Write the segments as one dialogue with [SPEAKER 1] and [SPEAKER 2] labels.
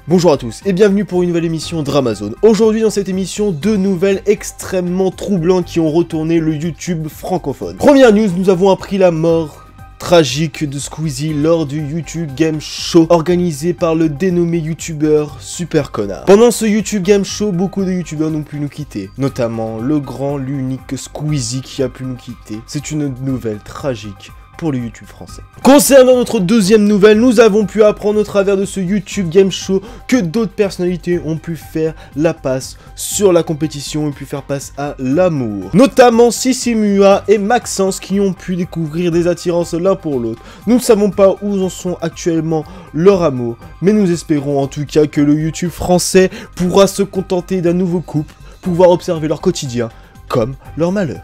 [SPEAKER 1] Bonjour à tous et bienvenue pour une nouvelle émission Dramazone. Aujourd'hui dans cette émission, deux nouvelles extrêmement troublantes qui ont retourné le YouTube francophone. Première news, nous avons appris la mort tragique de Squeezie lors du YouTube Game Show organisé par le dénommé youtubeur Super Connard. Pendant ce YouTube Game Show, beaucoup de youtubeurs n'ont pu nous quitter, notamment le grand, l'unique Squeezie qui a pu nous quitter. C'est une nouvelle tragique pour le YouTube français. Concernant notre deuxième nouvelle, nous avons pu apprendre au travers de ce YouTube Game Show que d'autres personnalités ont pu faire la passe sur la compétition et pu faire passe à l'amour. Notamment Sissi Mua et Maxence qui ont pu découvrir des attirances l'un pour l'autre. Nous ne savons pas où en sont actuellement leur amour, mais nous espérons en tout cas que le YouTube français pourra se contenter d'un nouveau couple, pouvoir observer leur quotidien comme leur malheur.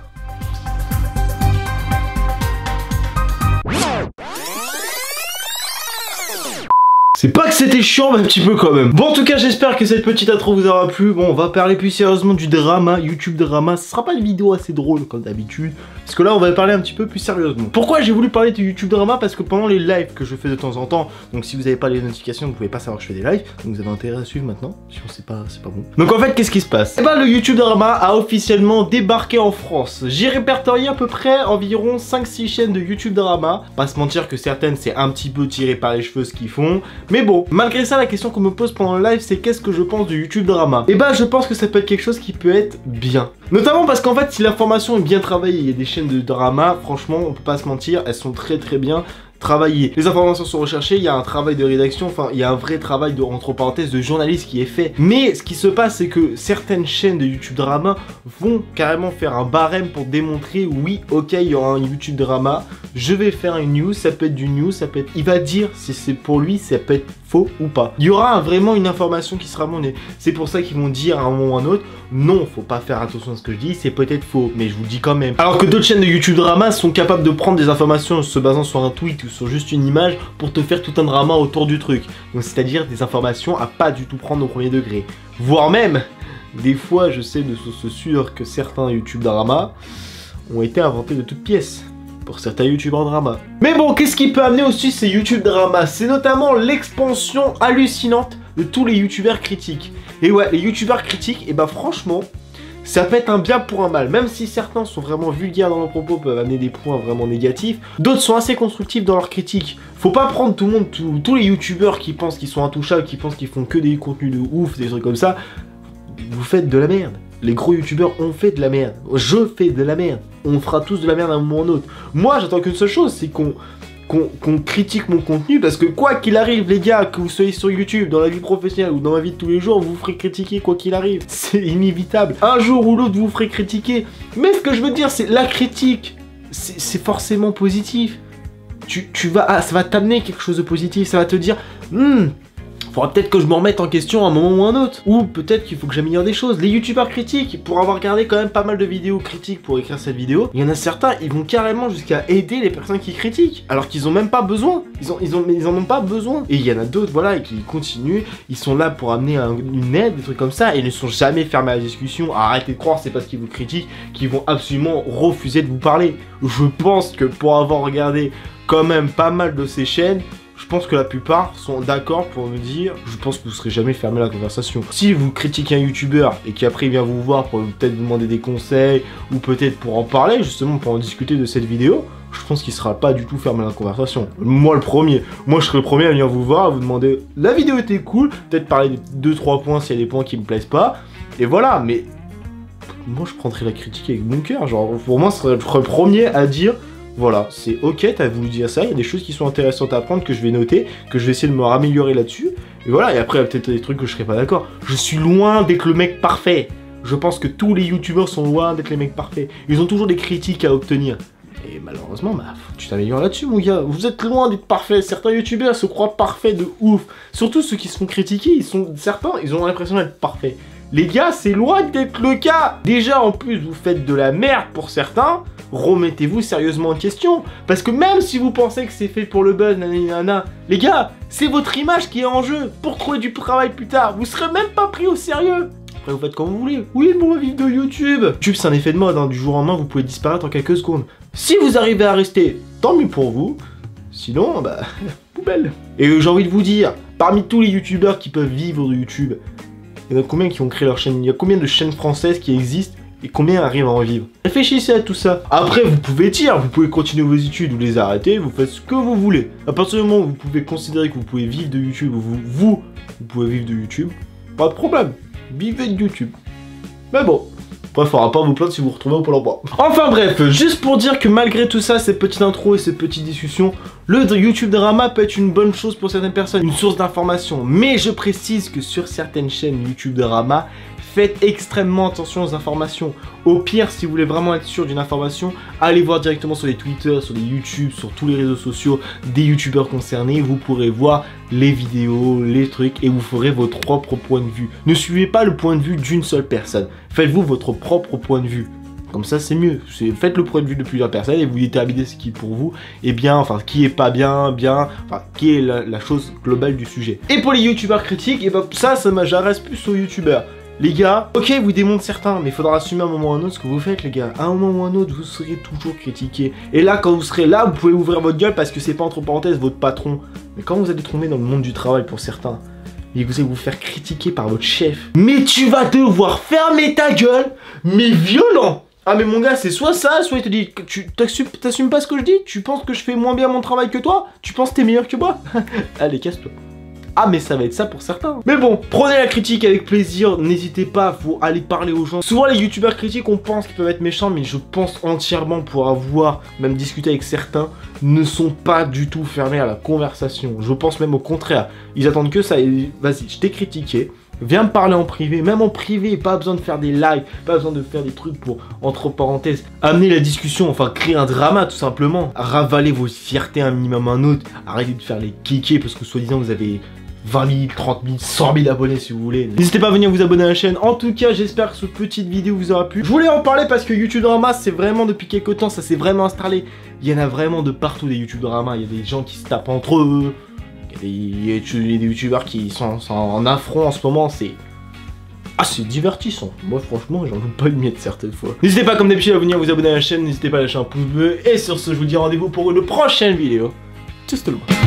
[SPEAKER 1] C'est pas que c'était chiant, mais un petit peu quand même. Bon, en tout cas, j'espère que cette petite intro vous aura plu. Bon, on va parler plus sérieusement du drama, YouTube drama. Ce sera pas une vidéo assez drôle comme d'habitude, parce que là, on va parler un petit peu plus sérieusement. Pourquoi j'ai voulu parler de YouTube drama? Parce que pendant les lives que je fais de temps en temps, donc si vous avez pas les notifications, vous pouvez pas savoir que je fais des lives, donc vous avez intérêt à suivre maintenant. Sinon, c'est pas bon. Donc en fait, qu'est-ce qui se passe? Eh ben, le YouTube drama a officiellement débarqué en France. J'ai répertorié à peu près environ 5-6 chaînes de YouTube drama. Pas se mentir que certaines, c'est un petit peu tiré par les cheveux ce qu'ils font. Mais bon, malgré ça, la question qu'on me pose pendant le live, c'est qu'est-ce que je pense du YouTube drama? Et bah, je pense que ça peut être quelque chose qui peut être bien. Notamment parce qu'en fait, si l'information est bien travaillée, il y a des chaînes de drama, franchement, on peut pas se mentir, elles sont très bien travaillées. Les informations sont recherchées, il y a un travail de rédaction, enfin, il y a un vrai travail de, entre parenthèses, de journaliste qui est fait. Mais ce qui se passe, c'est que certaines chaînes de YouTube drama vont carrément faire un barème pour démontrer, oui, ok, il y aura un YouTube drama, je vais faire une news, ça peut être du news, ça peut être... Il va dire si c'est pour lui, ça peut être faux ou pas. Il y aura vraiment une information qui sera monnaie. C'est pour ça qu'ils vont dire à un moment ou à un autre, non, faut pas faire attention à ce que je dis, c'est peut-être faux, mais je vous le dis quand même. Alors que d'autres chaînes de YouTube drama sont capables de prendre des informations en se basant sur un tweet ou sur juste une image pour te faire tout un drama autour du truc. Donc c'est-à-dire des informations à pas du tout prendre au premier degré. Voire même, des fois je sais de sources sûres que certains YouTube drama ont été inventés de toutes pièces. Pour certains youtubeurs drama. Mais bon, qu'est-ce qui peut amener aussi ces YouTube drama? C'est notamment l'expansion hallucinante de tous les youtubeurs critiques. Et ouais, les youtubeurs critiques, et bah franchement, ça peut être un bien pour un mal. Même si certains sont vraiment vulgaires dans leurs propos, peuvent amener des points vraiment négatifs, d'autres sont assez constructifs dans leurs critiques. Faut pas prendre tout le monde, tous les youtubeurs qui pensent qu'ils sont intouchables, qui pensent qu'ils font que des contenus de ouf, des trucs comme ça, vous faites de la merde. Les gros youtubeurs ont fait de la merde. Je fais de la merde. On fera tous de la merde à un moment ou à un autre. Moi, j'attends qu'une seule chose, c'est qu'on critique mon contenu, parce que quoi qu'il arrive, les gars, que vous soyez sur YouTube, dans la vie professionnelle ou dans la vie de tous les jours, vous ferez critiquer quoi qu'il arrive. C'est inévitable. Un jour ou l'autre, vous ferez critiquer. Mais ce que je veux dire, c'est la critique. C'est forcément positif. Ça va t'amener quelque chose de positif. Ça va te dire, faudra peut-être que je me remette en question à un moment ou à un autre. Ou peut-être qu'il faut que j'améliore des choses. Les youtubeurs critiques, pour avoir regardé quand même pas mal de vidéos critiques pour écrire cette vidéo, il y en a certains, ils vont carrément jusqu'à aider les personnes qui critiquent. Alors qu'ils ont même pas besoin. Ils en ont pas besoin. Et il y en a d'autres, voilà, qui continuent. Ils sont là pour amener une aide, des trucs comme ça. Et ils ne sont jamais fermés à la discussion. Arrêtez de croire, c'est parce qu'ils vous critiquent qu'ils vont absolument refuser de vous parler. Je pense que pour avoir regardé quand même pas mal de ces chaînes, je pense que la plupart sont d'accord pour me dire, je pense que vous serez jamais fermé à la conversation. Si vous critiquez un youtubeur et qu'après il vient vous voir pour peut-être vous demander des conseils ou peut-être pour en parler, justement pour en discuter de cette vidéo, je pense qu'il sera pas du tout fermé à la conversation. Moi le premier. Moi je serai le premier à venir vous voir, à vous demander la vidéo était cool, peut-être parler de 2-3 points s'il y a des points qui me plaisent pas. Et voilà, mais moi je prendrais la critique avec mon cœur. Genre pour moi je serais le premier à dire, voilà, c'est ok, t'as voulu dire ça, il y a des choses qui sont intéressantes à apprendre que je vais noter, que je vais essayer de me raméliorer là-dessus. Et voilà, et après, il y a peut-être des trucs que je serais pas d'accord. Je suis loin d'être le mec parfait. Je pense que tous les youtubeurs sont loin d'être les mecs parfaits. Ils ont toujours des critiques à obtenir. Et malheureusement, bah, faut que tu t'améliores là-dessus, mon gars. Vous êtes loin d'être parfait. Certains youtubeurs se croient parfaits de ouf. Surtout ceux qui se font critiquer, certains, ils ont l'impression d'être parfaits. Les gars, c'est loin d'être le cas. Déjà, en plus, vous faites de la merde pour certains. Remettez-vous sérieusement en question. Parce que même si vous pensez que c'est fait pour le buzz, nanana, les gars, c'est votre image qui est en jeu. Pour trouver du travail plus tard, vous serez même pas pris au sérieux. Après, vous faites comme vous voulez. Oui, mais on va vivre de YouTube. YouTube, c'est un effet de mode. Hein. Du jour au lendemain, vous pouvez disparaître en quelques secondes. Si vous arrivez à rester, tant mieux pour vous. Sinon, bah, poubelle. Et j'ai envie de vous dire, parmi tous les youtubeurs qui peuvent vivre de YouTube, il y en a combien qui ont créé leur chaîne? Il y a combien de chaînes françaises qui existent et combien arrivent à en vivre? Réfléchissez à tout ça. Après, vous pouvez dire, vous pouvez continuer vos études ou les arrêter, vous faites ce que vous voulez. À partir du moment où vous pouvez considérer que vous pouvez vivre de YouTube, vous pouvez vivre de YouTube, pas de problème. Vivez de YouTube. Mais bon. Bref, faudra pas vous plaindre si vous vous retrouvez au Pôle emploi. Enfin bref, juste pour dire que malgré tout ça, ces petites intros et ces petites discussions, le YouTube drama peut être une bonne chose pour certaines personnes, une source d'information. Mais je précise que sur certaines chaînes YouTube drama, faites extrêmement attention aux informations. Au pire, si vous voulez vraiment être sûr d'une information, allez voir directement sur les Twitter, sur les YouTube, sur tous les réseaux sociaux des youtubeurs concernés. Vous pourrez voir les vidéos, les trucs et vous ferez votre propre point de vue. Ne suivez pas le point de vue d'une seule personne. Faites-vous votre propre point de vue. Comme ça, c'est mieux. Faites le point de vue de plusieurs personnes et vous déterminez ce qui est pour vous est bien, enfin, qui est pas bien, enfin, qui est la chose globale du sujet. Et pour les youtubeurs critiques, et ben ça j'adresse plus aux youtubeurs. Les gars, ok, vous démontrez certains, mais il faudra assumer à un moment ou à un autre ce que vous faites, les gars. À un moment ou à un autre, vous serez toujours critiqué. Et là, quand vous serez là, vous pouvez ouvrir votre gueule parce que c'est pas entre parenthèses votre patron. Mais quand vous allez tomber dans le monde du travail pour certains, et que vous allez vous faire critiquer par votre chef, mais tu vas devoir fermer ta gueule, mais violent. Ah mais mon gars, c'est soit ça, soit il te dit, tu t'assumes pas ce que je dis? Tu penses que je fais moins bien mon travail que toi? Tu penses que t'es meilleur que moi? Allez, casse-toi. Ah mais ça va être ça pour certains. Mais bon, prenez la critique avec plaisir, n'hésitez pas, faut aller parler aux gens. Souvent les youtubeurs critiques, on pense qu'ils peuvent être méchants, mais je pense entièrement pour avoir même discuté avec certains, ne sont pas du tout fermés à la conversation. Je pense même au contraire. Ils attendent que ça et vas-y, je t'ai critiqué. Viens me parler en privé, même en privé, pas besoin de faire des lives, pas besoin de faire des trucs pour, entre parenthèses, amener la discussion, enfin créer un drama tout simplement. Ravaler vos fiertés un minimum un autre, arrêtez de faire les kékés parce que soi-disant vous avez 20 000, 30 000, 100 000 abonnés si vous voulez. N'hésitez pas à venir vous abonner à la chaîne. En tout cas, j'espère que cette petite vidéo vous aura plu. Je voulais en parler parce que YouTube Drama, c'est vraiment depuis quelques temps, ça s'est vraiment installé. Il y en a vraiment de partout des YouTube Drama. Il y a des gens qui se tapent entre eux. Il y a des youtubeurs qui sont en affront en ce moment. C'est divertissant. Moi, franchement, j'en veux pas une miette certaines fois. N'hésitez pas, comme d'habitude, à venir vous abonner à la chaîne. N'hésitez pas à lâcher un pouce bleu. Et sur ce, je vous dis rendez-vous pour une prochaine vidéo. Tchuss tout le monde.